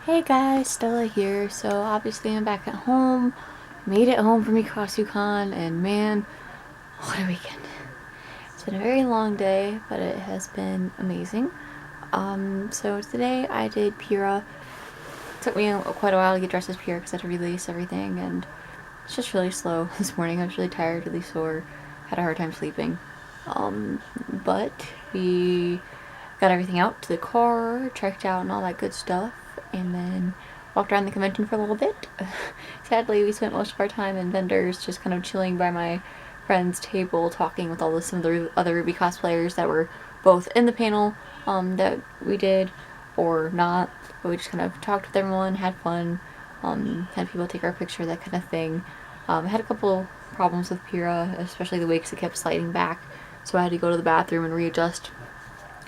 Hey guys, Stella here. So obviously I'm back at home. Made it home from Ikasucon, and man, what a weekend. It's been a very long day, but it has been amazing. So today I did Pyrrha. It took me quite a while to get dressed as Pyrrha because I had to release everything, and it's just really slow this morning. I was really tired, really sore, had a hard time sleeping. But we got everything out to the car, checked out and all that good stuff, and then walked around the convention for a little bit. Sadly, we spent most of our time in vendors, just kind of chilling by my friend's table, talking with some of the other Ruby cosplayers that were both in the panel that we did or not. But we just kind of talked with everyone, had fun, had people take our picture, that kind of thing. I had a couple problems with Pyrrha, especially the way because it kept sliding back, so I had to go to the bathroom and readjust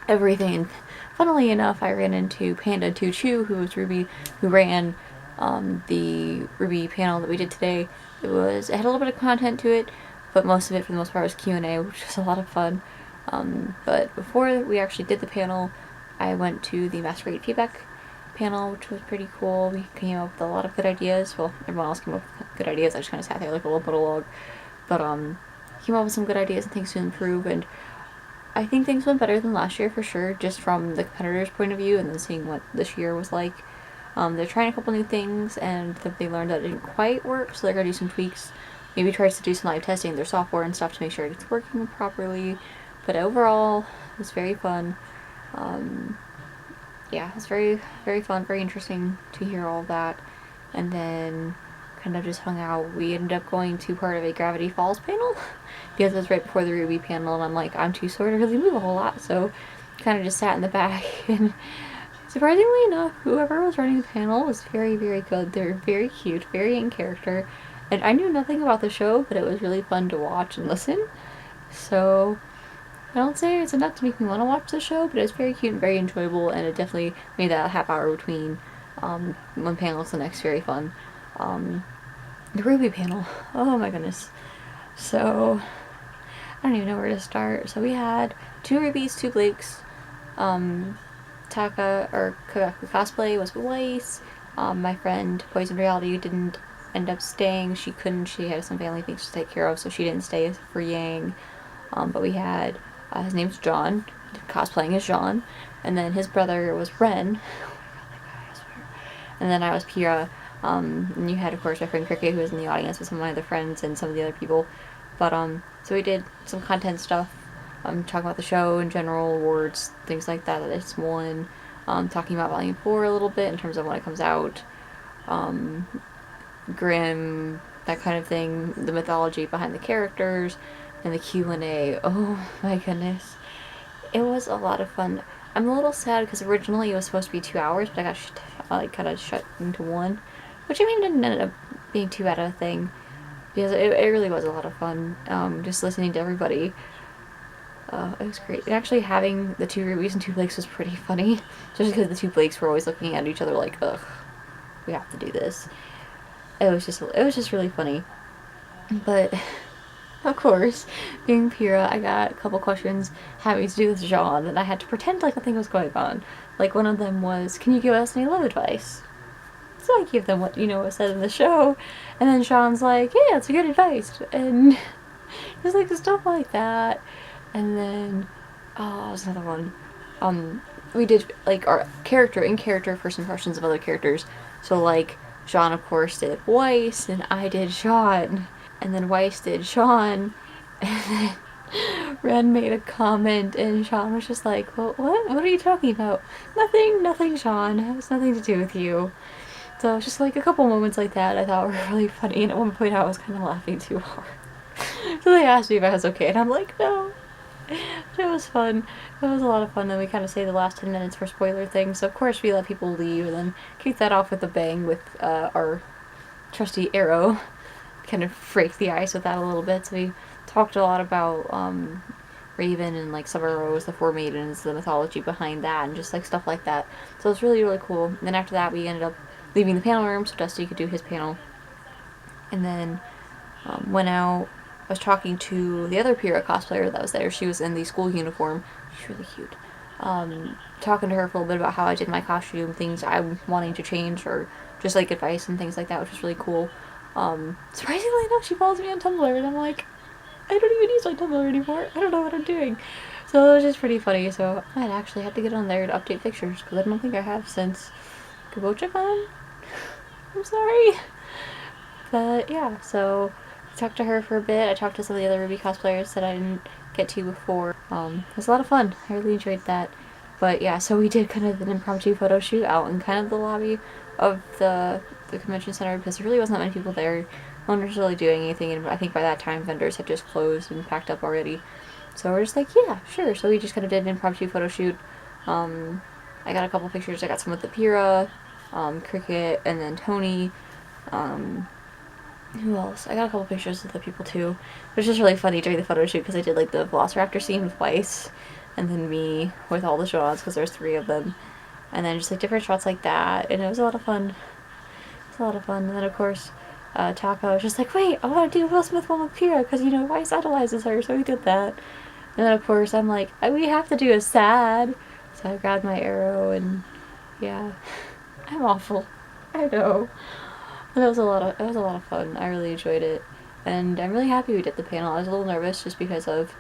everything. And funnily enough, I ran into Panda Tuchu, who ran the Ruby panel that we did today. It had a little bit of content to it, but most of it, for the most part, was Q&A, which was a lot of fun. But before we actually did the panel, I went to the Masquerade feedback panel, which was pretty cool. We came up with a lot of good ideas. Well, everyone else came up with good ideas. I just kind of sat there like a little monologue. But came up with some good ideas and things to improve, and I think things went better than last year for sure, just from the competitors' point of view, and then seeing what this year was like. They're trying a couple new things, and they learned that it didn't quite work, so they're gonna do some tweaks. Maybe tries to do some live testing of their software and stuff to make sure it's working properly. But overall, it was very fun. Yeah, it's very, very fun, very interesting to hear all that. And then kind of just hung out. We ended up going to part of a Gravity Falls panel because it was right before the Ruby panel, and I'm like, I'm too sore to really move a whole lot, so kind of just sat in the back. And surprisingly enough, whoever was running the panel was very, very good. They were very cute, very in character, and I knew nothing about the show, but it was really fun to watch and listen. So I don't say it's enough to make me want to watch the show, but it's very cute and very enjoyable, and it definitely made that half hour between one panel to the next very fun. The Ruby panel, oh my goodness. So I don't even know where to start. So we had 2 Rubies, 2 Blakes. Kagaku Cosplay was with Weiss. My friend PoisonedReality didn't end up staying. She couldn't. She had some family things to take care of, so she didn't stay for Yang. But we had his name's John, cosplaying as John, and then his brother was Ren. Oh my god, that guy, I swear. And then I was Pyrrha. And you had, of course, my friend Cricket, who was in the audience with some of my other friends and some of the other people. But so we did some content stuff, talking about the show in general, awards, things like that it's won. Talking about Volume 4 a little bit in terms of when it comes out. Grimm, that kind of thing, the mythology behind the characters, and the Q&A. Oh my goodness. It was a lot of fun. I'm a little sad because originally it was supposed to be 2 hours, but I got kind of shut into 1, which I mean didn't end up being too bad of a thing because it really was a lot of fun. Just listening to everybody. It was great. And actually having the 2 Rubies and 2 Blakes was pretty funny, just because the 2 Blakes were always looking at each other like, ugh, we have to do this. It was just really funny. But of course, being Pyrrha, I got a couple questions having to do with Jean, and I had to pretend like nothing was going on. Like, one of them was, can you give us any love advice? So I give them what, was said in the show, and then Sean's like, yeah, it's a good advice, and just like stuff like that. And then, oh, there's another one. We did, like, our in-character first impressions of other characters. So, like, Jean, of course, did Weiss, and I did Sean. And then Weiss did Sean. And then Ren made a comment, and Sean was just like, well, what? What are you talking about? Nothing, Sean. It has nothing to do with you. So, just, like, a couple moments like that I thought were really funny, and at one point I was kind of laughing too hard. So they asked me if I was okay, and I'm like, no. It was fun. It was a lot of fun. Then we kind of saved the last 10 minutes for spoiler things. So of course we let people leave, and then kicked that off with a bang with our trusty arrow. Kind of break the ice with that a little bit. So we talked a lot about Raven and like Summer Rose, the 4 maidens, the mythology behind that, and just like stuff like that. So it was really, really cool. And then after that we ended up leaving the panel room so Dusty could do his panel. And then went out. I was talking to the other Pyrrha cosplayer that was there. She was in the school uniform. She's really cute. talking to her for a little bit about how I did my costume, things I'm wanting to change, or just like advice and things like that, which was really cool. Surprisingly enough, she follows me on Tumblr, and I'm like, I don't even use my Tumblr anymore. I don't know what I'm doing. So it was just pretty funny. So I'd actually have to get on there to update pictures because I don't think I have since Kabocha-con. I'm sorry. But yeah, so I talked to her for a bit. I talked to some of the other Ruby cosplayers that I didn't get to before. It was a lot of fun. I really enjoyed that. But yeah, so we did kind of an impromptu photo shoot out in kind of the lobby of the convention center because there really wasn't that many people there. No one was really doing anything, and I think by that time vendors had just closed and packed up already. So we're just like, yeah, sure. So we just kind of did an impromptu photo shoot. I got a couple pictures. I got some with the Pira, Cricket, and then Tony. Who else? I got a couple pictures of the people too. It was just really funny during the photo shoot because I did like the Velociraptor scene with Weiss, and then me with all the shots because there's 3 of them, and then just like different shots like that, and it was a lot of fun. It was a lot of fun. And then of course, Taka was just like, wait, I want to do Will Smith one with Pira because you know Weiss idolizes her, so we did that. And then of course I'm like, we have to do a sad, so I grabbed my arrow and yeah, I'm awful. I know. But it was a lot of fun. I really enjoyed it, and I'm really happy we did the panel. I was a little nervous just because of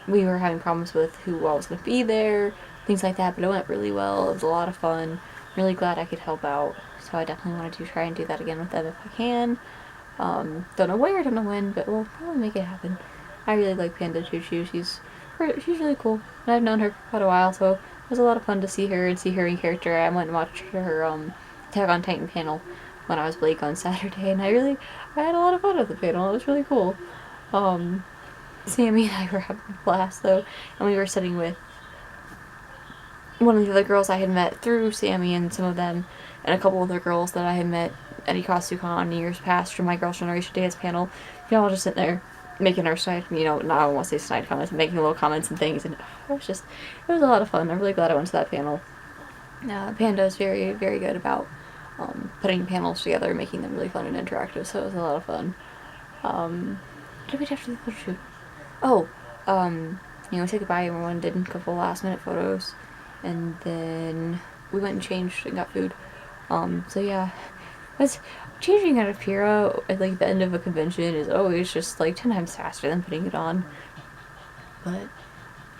we were having problems with who all was going to be there, things like that. But it went really well. It was a lot of fun. I'm really glad I could help out. So I definitely want to try and do that again with them if I can. Don't know where, don't know when, but we'll probably make it happen. I really like Panda Choo Choo. She's really cool, and I've known her for quite a while, so it was a lot of fun to see her and see her in character. I went and watched her Attack on Titan panel when I was Blake on Saturday, and I had a lot of fun at the panel. It was really cool. Sammy and I were having a blast though, and we were sitting with one of the other girls I had met through Sammy and some of them, and a couple other girls that I had met at Ikasucon years past from my Girls' Generation Dance panel. We all just sitting there making our snide, I don't want to say snide comments, making little comments and things, and it was a lot of fun. I'm really glad I went to that panel. Panda is very, very good about putting panels together and making them really fun and interactive, so it was a lot of fun. What did we have to do the photo shoot? Oh, we said goodbye, everyone did a couple last minute photos, and then we went and changed and got food. So yeah, that's changing out of Pira at like the end of a convention is always just like 10 times faster than putting it on. But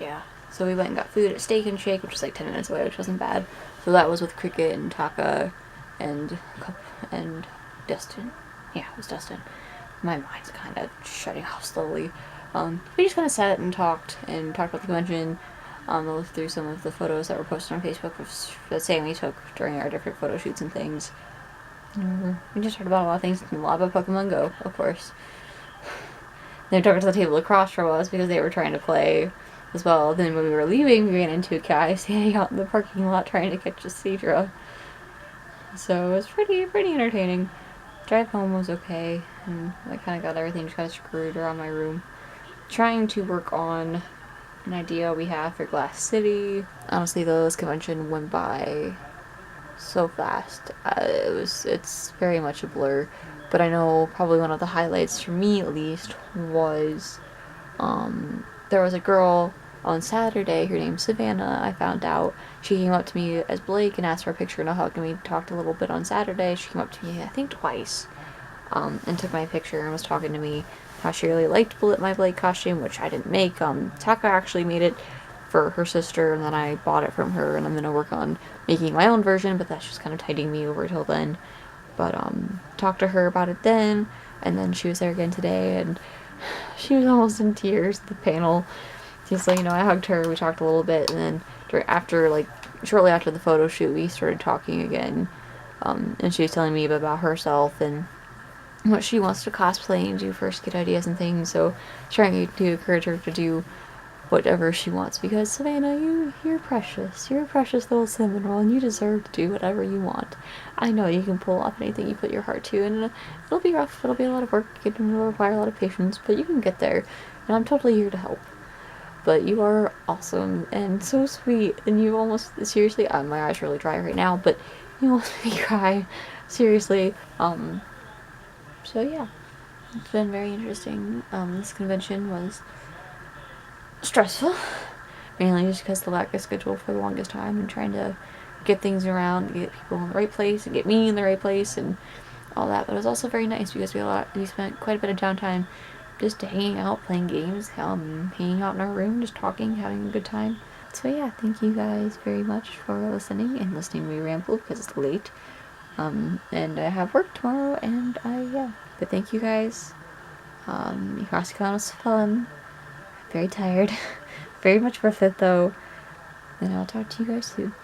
yeah, so we went and got food at Steak and Shake, which was like 10 minutes away, which wasn't bad. So that was with Cricket and Taka and Dustin. Yeah, it was Dustin. My mind's kind of shutting off slowly. We just kind of sat and talked about the convention. I looked through some of the photos that were posted on Facebook that Sammy took during our different photo shoots and things. We just talked about a lot of things, a lot about Pokemon Go, of course. They took us to the table across from us because they were trying to play as well. Then when we were leaving, we ran into a guy standing out in the parking lot trying to catch a Seadra. So it was pretty entertaining. Drive home was okay, and I kind of got everything just kind of screwed around my room. Trying to work on an idea we have for Glass City. Honestly, though, this convention went by so fast. It's very much a blur, but I know probably one of the highlights for me at least was there was a girl on Saturday, her name's Savannah, I found out. She came up to me as Blake and asked for a picture and a hug, and we talked a little bit on Saturday. She came up to me, I think twice, and took my picture and was talking to me how she really liked my Blake costume, which I didn't make. Taka actually made it for her sister, and then I bought it from her, and I'm gonna work on making my own version, but that's just kind of tiding me over till then. But talked to her about it then, and then she was there again today, and she was almost in tears at the panel. So, I hugged her, we talked a little bit, and then shortly after the photo shoot, we started talking again, and she was telling me about herself and what she wants to cosplay and do first, get ideas and things, so trying to encourage her to do whatever she wants, because Savannah, you're precious. You're a precious little Seminole, and you deserve to do whatever you want. I know you can pull off anything you put your heart to, and it'll be rough, it'll be a lot of work, it'll require a lot of patience, but you can get there, and I'm totally here to help. But you are awesome, and so sweet, and you almost, seriously, my eyes are really dry right now, but you almost made me cry, seriously. So yeah, it's been very interesting. This convention was stressful, mainly just because the lack of schedule for the longest time and trying to get things around, get people in the right place, and get me in the right place, and all that. But it was also very nice because we spent quite a bit of downtime just hanging out, playing games, hanging out in our room, just talking, having a good time. So yeah, thank you guys very much for listening and listening to me ramble because it's late. And I have work tomorrow, and yeah. But thank you guys. Ikasucon was fun. Very tired. Very much worth it though. And I'll talk to you guys soon.